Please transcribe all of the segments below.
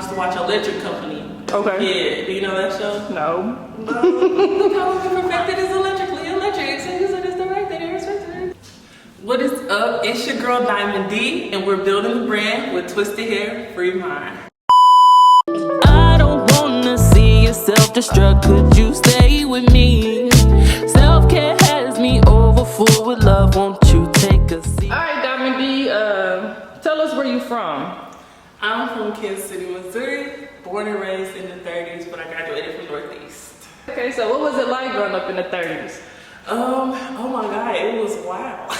used to watch Electric Company. Okay. Yeah, do you know that show? No. No. Look how perfected is electrically electric. So use it as the right thing. What is up? It's your girl Dym N D, and we're building the brand with TwistedHairFreeMind. I don't wanna see you self-destruct. Could you stay with me? Self-care has me over full with love. Won't you take a seat? All right, Dym N D, tell us where you from. I'm from Kansas City, Missouri, born and raised in the 30s, but I graduated from Northeast. Okay, so what was it like growing up in the 30s? Oh my God, it was wild.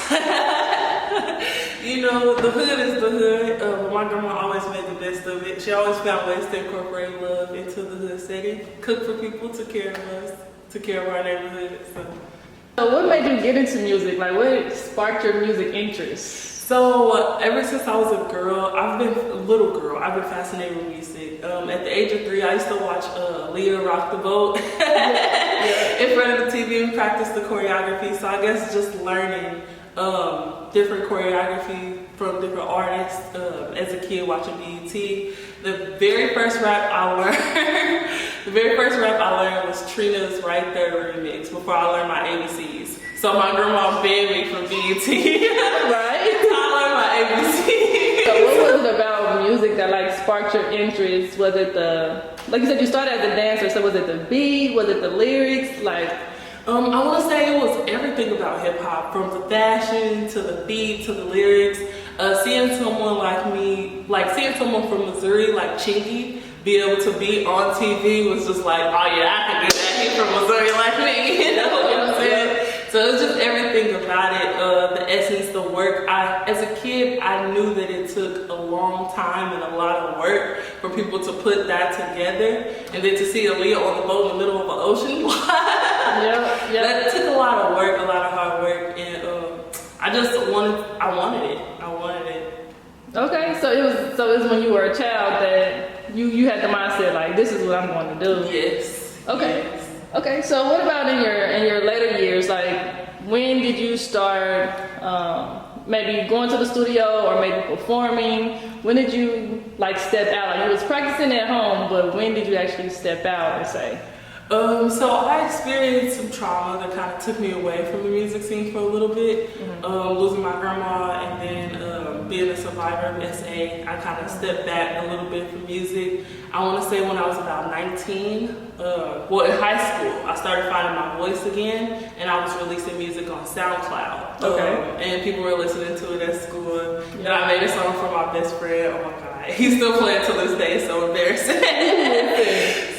You know, the hood is the hood. My grandma always made the best of it. She always found ways to incorporate love into the hood setting. Cook for people, took care of us, took care of our neighborhood. So what made you get into music? Like, what sparked your music interest? So ever since I was a girl, I've been fascinated with music. At the age of 3, I used to watch Leah rock the boat in front of the TV and practice the choreography. So I guess just learning different choreography from different artists as a kid watching BET. The very first rap I learned was Trina's Right There remix before I learned my ABCs. So my grandma banned me from BET. Right? I learned my ABCs. So what was it about music that like sparked your interest? Was it like you said, you started as a dancer, so was it the beat? Was it the lyrics? Like, I want to say it was everything about hip hop, from the fashion to the beat to the lyrics. Seeing someone like me, like seeing someone from Missouri, like Chingy, be able to be on TV was just like, oh yeah, I can do that. He's from Missouri like me, you know what I'm saying? So it's just everything about it, the essence, the work. As a kid, I knew that it took a long time and a lot of work for people to put that together. And then to see Aaliyah on the boat in the middle of an ocean, that took a lot of work, a lot of hard work. And I wanted it. okay, so it was when you were a child that you had the mindset like, this is what I'm going to do. Yes. Okay. Yes. Okay, so what about in your later years? Like, when did you start maybe going to the studio or maybe performing? When did you like step out? Like, you was practicing at home, but when did you actually step out and say? So I experienced some trauma that kind of took me away from the music scene for a little bit. Losing my grandma and then being a survivor of SA, I kind of stepped back a little bit from music. I want to say when I was about 19, in high school, I started finding my voice again, and I was releasing music on SoundCloud. Okay. And people were listening to it at school. And I made a song for my best friend. Oh my God, he's still playing to this day. It's so embarrassing.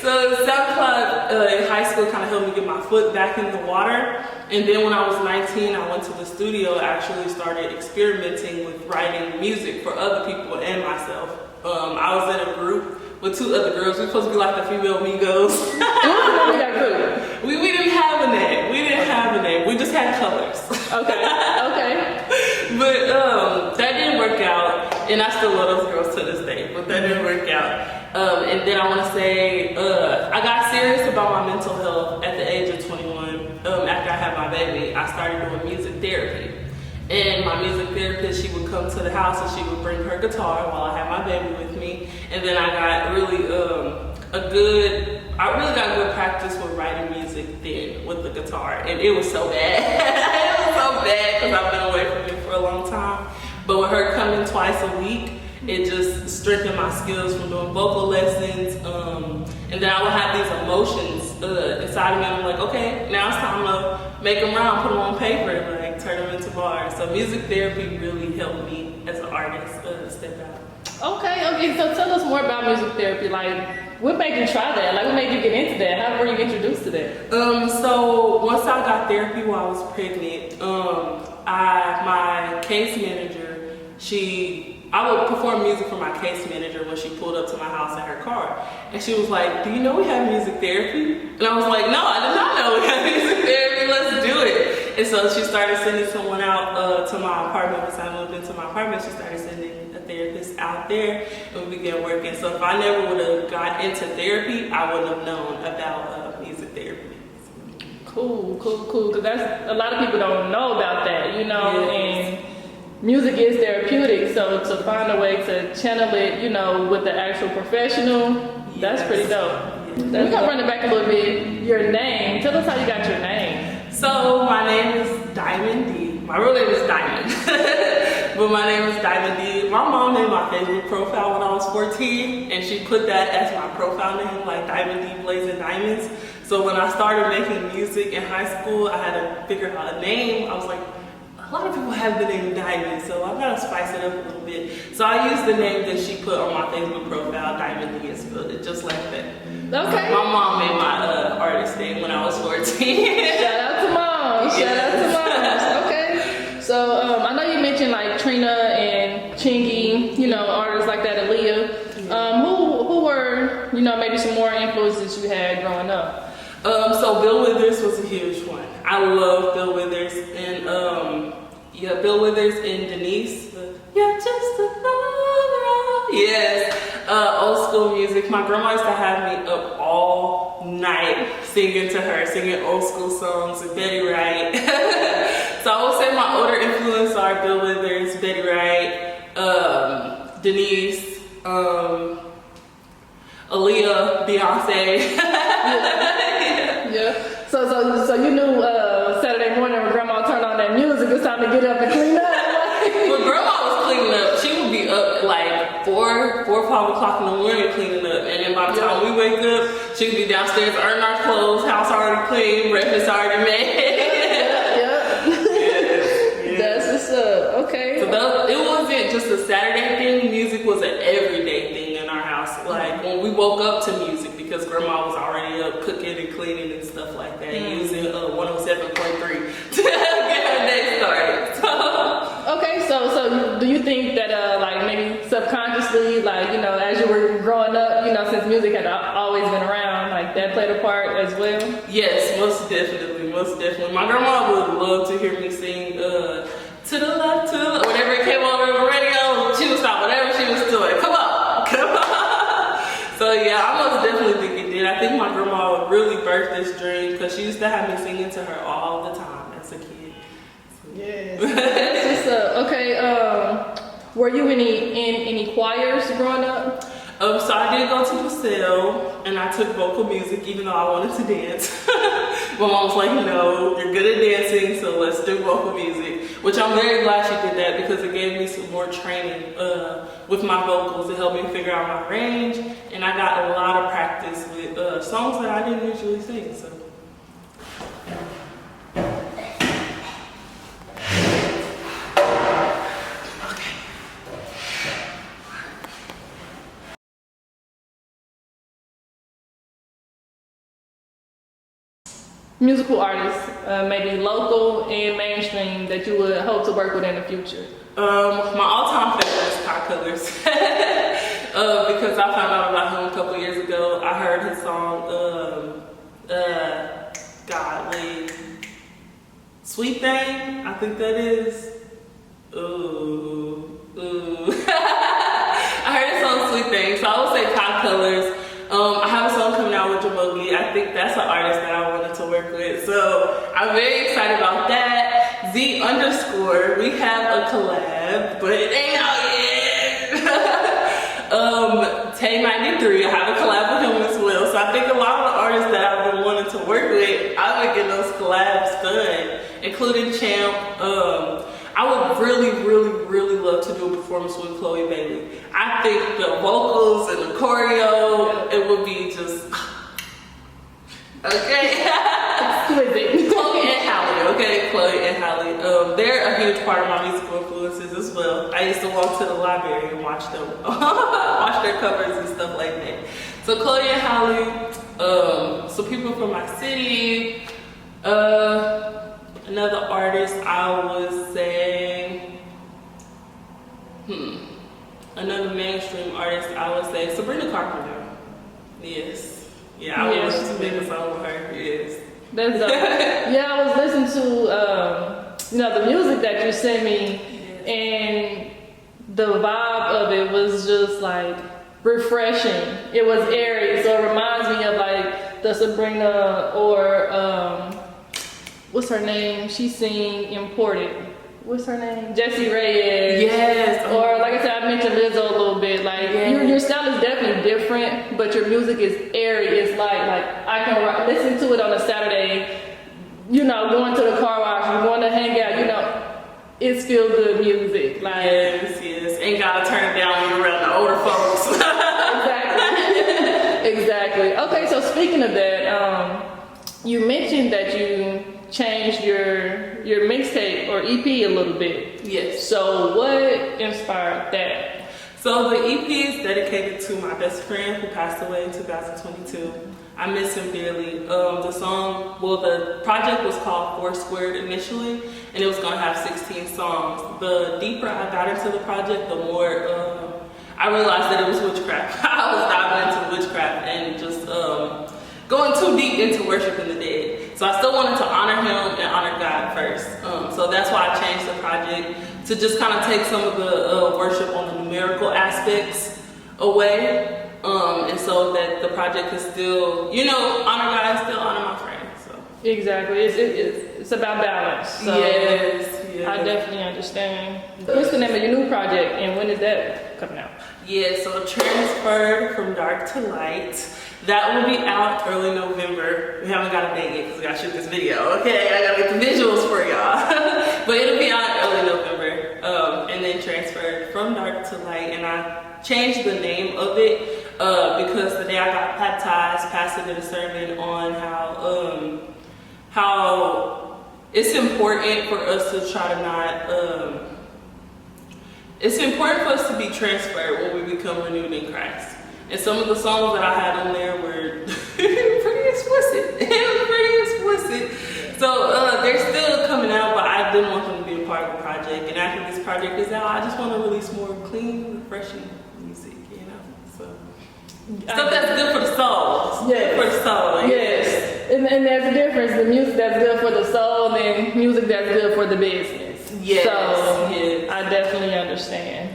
So SoundCloud in high school kind of helped me get my foot back in the water. And then when I was 19, I went to the studio, actually started experimenting with writing music for other people and myself. I was in a group with 2 other girls. We were supposed to be like the female Migos. We didn't have a name. We just had colors. Okay. But that didn't work out. And I still love those girls to this day, but that didn't work out. And then I want to say, I got serious about my mental health at the age of 21. After I had my baby, I started doing music therapy. And my music therapist, she would come to the house and she would bring her guitar while I had my baby with me. And then I got really got good practice with writing music then with the guitar. And it was so bad. It was so bad because I've been away from it for a long time. But with her coming twice a week, it just strengthened my skills from doing vocal lessons. And then I would have these emotions inside of me. I'm like, okay, now it's time to make them round, put them on paper, and like turn them into bars. So music therapy really helped me as an artist step out. Okay, so tell us more about music therapy. Like, what made you try that? Like, what made you get into that? How were you introduced to that? So once I got therapy while I was pregnant, my case manager, I would perform music for my case manager when she pulled up to my house in her car. And she was like, do you know we have music therapy? And I was like, no, I did not know we had music therapy, let's do it. And so she started sending someone out to my apartment. Once I moved into my apartment, she started sending a therapist out there, and we began working. So if I never would have got into therapy, I wouldn't have known about music therapy. Cool. Because that's a lot of people don't know about that, you know. Yes. And music is therapeutic, so to find a way to channel it, you know, with the actual professional, that's pretty dope. We're gonna run it back a little bit. Your name, tell us how you got your name. So my name is Dym N D. My real name is Diamond, but my name is Dym N D. My mom made my Facebook profile when I was 14, and she put that as my profile name, like Dym N D Blazing Diamonds. So when I started making music in high school, I had to figure out a name. I was like, a lot of people have the name Diamond, so I gotta spice it up a little bit. So I used the name that she put on my Facebook profile, Dym N D, and spelled it just like that. Okay. My mom made my artist name when I was 14. Shout out to mom. Shout out to moms. Okay. So I know you mentioned like Trina and Chingy, you know, artists like that, Aaliyah. Who were, you know, maybe some more influences you had growing up? So Bill Withers was a huge one. I love Bill Withers, and Bill Withers and Denise. You're just another. Yes, old school music. My grandma used to have me up all night singing to her, singing old school songs with Betty Wright. So I would say my older influences are Bill Withers, Betty Wright, Denise, Aaliyah, Beyonce. Yeah. So you knew Saturday morning when grandma turned on that music, it's time to get up and clean up. When grandma was cleaning up, she would be up like 4 or 5 o'clock in the morning cleaning up. And then by the time we wake up, she would be downstairs earning our clothes, house already clean, breakfast already made. Yep. That's what's up. Okay. So it wasn't just a Saturday thing. Music was an everyday thing in our house. Like when we woke up to music, because grandma was already up cooking and cleaning and stuff like that, using 107.3 to get her day started. Okay, so do you think that like maybe subconsciously, like, you know, as you were growing up, you know, since music had always been around, like that played a part as well? Yes, most definitely, most definitely. My grandma would love to hear me sing to the left, whenever it came on the radio, she would stop whatever she was doing. Come on, come on. So yeah, I most definitely think it did. I think my grandma really birthed this dream because she used to have me singing to her all the time as a kid. Yes. That's just okay. Were you in any choirs growing up? So I did go to LaSalle and I took vocal music, even though I wanted to dance. My mom was like, no, you're good at dancing, so let's do vocal music. Which I'm very glad she did that because it gave me some more training with my vocals. It helped me figure out my range, and I got a lot of practice with songs that I didn't usually sing. So. Musical artists, maybe local and mainstream, that you would hope to work with in the future? My all-time favorite is Kai Colors. Because I found out about him a couple years ago. I heard his song, Sweet Thing, I think that is. Ooh. I heard his song Sweet Thing, so I would say Kai Colors. I have a song coming out with Jamogi. I think that's an artist that I wanted to work with. So I'm very excited about that. Z _, we have a collab, but it ain't out yet. Tay 93, I have a collab with him as well. So I think a lot of the artists that I've been wanting to work with, I've been getting those collabs done, including Champ. I would really love to do a performance with Chloe Bailey. I think the vocals and the choreo, it would be just okay. Chloe and Halle, okay, Chloe and Halle. They're a huge part of my musical influences as well. I used to walk to the library and watch them, watch their covers and stuff like that. So Chloe and Halle, some people from my city. Another artist, I would say, another mainstream artist, I would say Sabrina Carpenter. Yes. Yeah, I would love to make a song with her. Yes. That's dope. Yeah, I was listening to, the music that you sent me, and the vibe of it was just like refreshing. It was airy, so it reminds me of like the Sabrina or, what's her name? She sing Imported. what's her name? Jessie Reyes. Yes. Or like I said, I mentioned Lizzo a little bit. Like your style is definitely different, but your music is airy. It's like I can listen to it on a Saturday. You know, going to the car wash, going to hang out. You know, it's feel good music. Like yes. Ain't gotta turn it down when you're around the older folks. Exactly. Okay, so speaking of that, you mentioned that you changed your mixtape or EP a little bit. Yes. So what inspired that? So the EP is dedicated to my best friend who passed away in 2022. I miss him dearly. The project was called Foursquared initially, and it was gonna have 16 songs. The deeper I got into the project, the more I realized that it was witchcraft. I was diving into witchcraft and just going too deep into worshiping the dead. So I still wanted to honor him and honor God first. So that's why I changed the project to just kind of take some of the worship on the numerical aspects away. And so that the project can still, honor God and still honor my friend. So exactly, it's about balance. So yes. I definitely understand. What's the name of your new project, and when is that coming out? Yeah, so Transferred from Dark to Light. That will be out early November. We haven't got a date yet because we gotta shoot this video. Okay, I gotta get the visuals for y'all. But it'll be out early November. And then Transferred from Dark to Light, and I changed the name of it because the day I got baptized, Pastor did a sermon on how it's important for us to try to not. It's important for us to be transferred when we become renewed in Christ. And some of the songs that I had on there were pretty explicit. It was pretty explicit. So they're still coming out, but I didn't want them to be a part of the project. And after this project is out, I just want to release more clean, refreshing music, So stuff that's good for the soul. Yes. For the soul. Yes. And there's a difference. The music that's good for the soul and music that's good for the business. Yes. So yes. I definitely understand.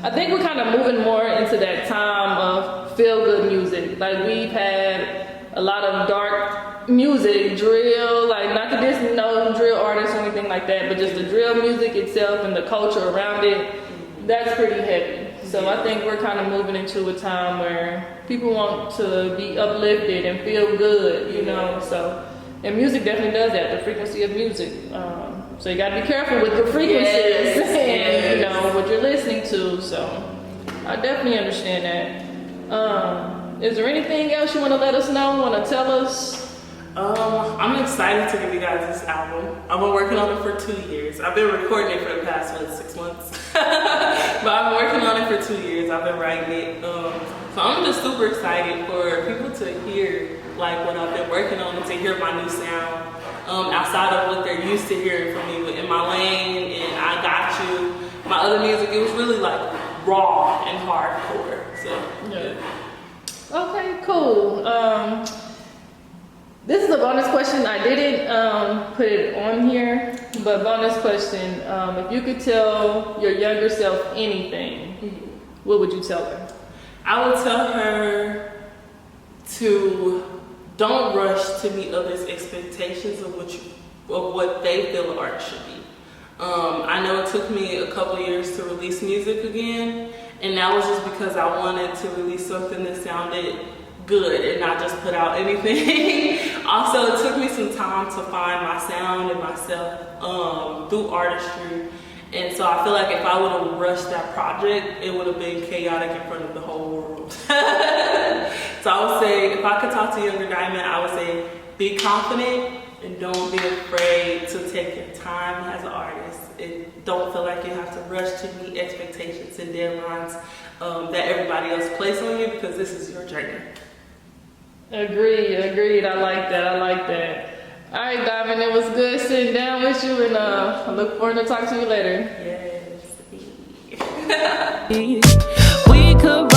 I think we're kind of moving more into that time of feel-good music. Like we've had a lot of dark music, drill, like not to diss drill artists or anything like that, but just the drill music itself and the culture around it, that's pretty heavy. So I think we're kind of moving into a time where people want to be uplifted and feel good, So, and music definitely does that. The frequency of music. So you gotta be careful with your frequencies and what you're listening to. So I definitely understand that. Is there anything else you want to let us know? Want to tell us? I'm excited to give you guys this album. I've been working on it for 2 years. I've been recording it for the past 6 months, but I've been working on it for 2 years. I've been writing it. So I'm just super excited for people to hear what I've been working on and to hear my new sound. Outside of what they're used to hearing from me In My Lane and I Got You, my other music, it was really raw and hardcore. So yeah. Okay, cool. This is a bonus question. I didn't put it on here, but bonus question. If you could tell your younger self anything, what would you tell her? I would tell her to don't rush to meet others' expectations of what they feel art should be. I know it took me a couple years to release music again, and that was just because I wanted to release something that sounded good and not just put out anything. Also, it took me some time to find my sound and myself through artistry. And so I feel like if I would have rushed that project, it would have been chaotic in front of the whole world. So I would say, if I could talk to younger Dym, I would say, be confident and don't be afraid to take your time as an artist. Don't feel like you have to rush to meet expectations and deadlines that everybody else places on you, because this is your journey. Agreed. I like that. All right, Dym, it was good sitting down with you, and I look forward to talking to you later. Yes. We could